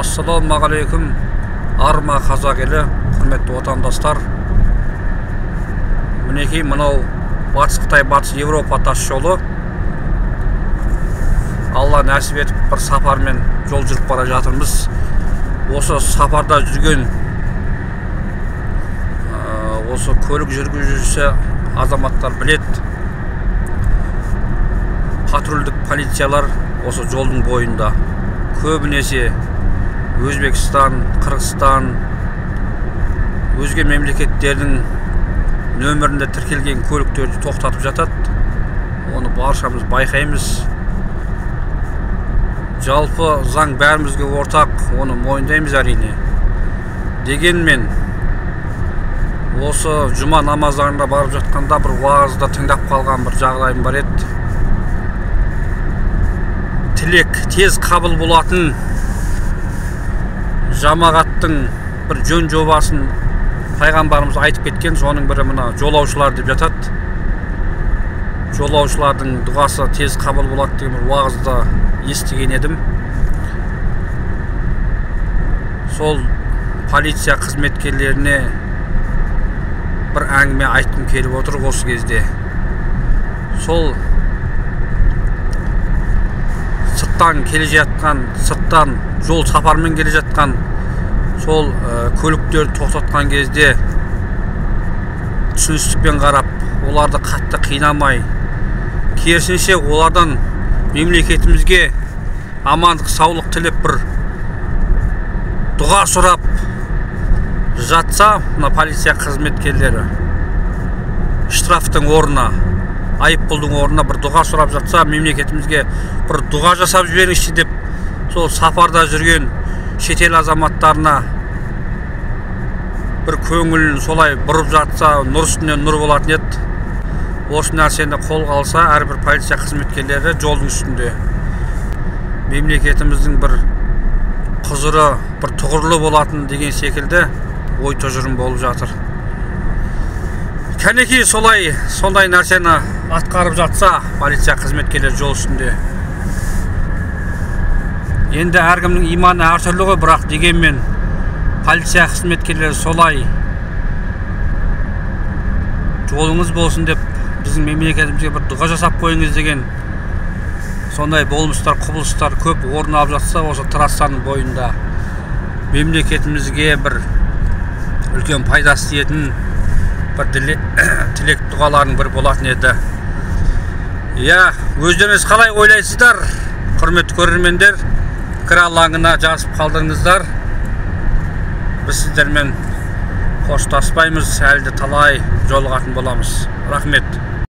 Ассалаумағалейкум, арма қазақ елі, құрметті отандастар. Мінекей мынау Батыс Қытай, Батыс Европа тас жолы. Алла нәсіп етіп бір сапармен жол жүріп бара жатырмыз. Осы сапарда жүрген осы көлік жүргізушісі азаматтар білет. Патрульдік полициялар осы жолдың бойында. Көбінесе Өзбекстан, Қырғызстан, өзге мемлекеттердің нөмірінде тіркелген көліктерді тоқтатып жатады. Оны баршамыз байқаймыз. Жалпы заң бәрімізге ортақ, оны мойындаймыз әрине. Дегенмен, осы жұма намаздарында барып жатқанда бір уағызда тыңдап қалған бір жағдайым бар еді. Тілек тез қабыл болатын жамағаттың бір жөн жобасын пайғамбарымыз айтып кеткен, соның бірі мына жолаушылар деп жатады. Жолаушылардың дұғасы тез қабыл болады деген бір уағызда естіген едім. Сол полиция қызметкерлеріне бір әңгіме айтқым келіп отыр осы кезде. Сол сырттан келе жатқан, сырттан жол сапармен келе жатқан сол көліктерді тоқтатқан кезде түсіністікпен қарап, оларды қатты қинамай, керісінше олардан мемлекетімізге амандық, саулық тілеп бір дұға сұрап жатса, мына полиция қызметкерлері штрафтың орнына, айыппұлдың орнына бір дұға сұрап жатса, мемлекетімізге бір дұға жасап жіберіңізші деп сол сапарда жүрген шетел азаматтарына бір көңілін солай бұрып жатса, нұр үстінен нұр болатын еді. Осы нәрсені қолға алса, әрбір полиция қызметкерлері жолдың үстінде мемлекетіміздің бір құзыры, бір тұғырлы болатын деген секілді ой тұжырым болып жатыр. Кәнекей сондай нәрсені атқарып жатса, полиция қызметкерлері жол үстінде. Енді әркімнің иманы әртүрлі ғой, бірақ дегенмен полиция қызметкерлері солай жолыңыз болсын деп біздің мемлекетімізге бір дұға жасап қойыңыз деген сондай болмыстар, құбылыстар көп орын алып жатса, осы трассаның бойында мемлекетімізге бір үлкен пайдасы тиетін бір тілек дұғалардың бір болатын еді. Өздеріңіз қалай ойлайсыздар, құрметті көрермендер? Пікір алаңына жазып қалдырыңыздар. Біз сіздермен қоштаспаймыз, әлде талай жолығатын боламыз. Рахмет.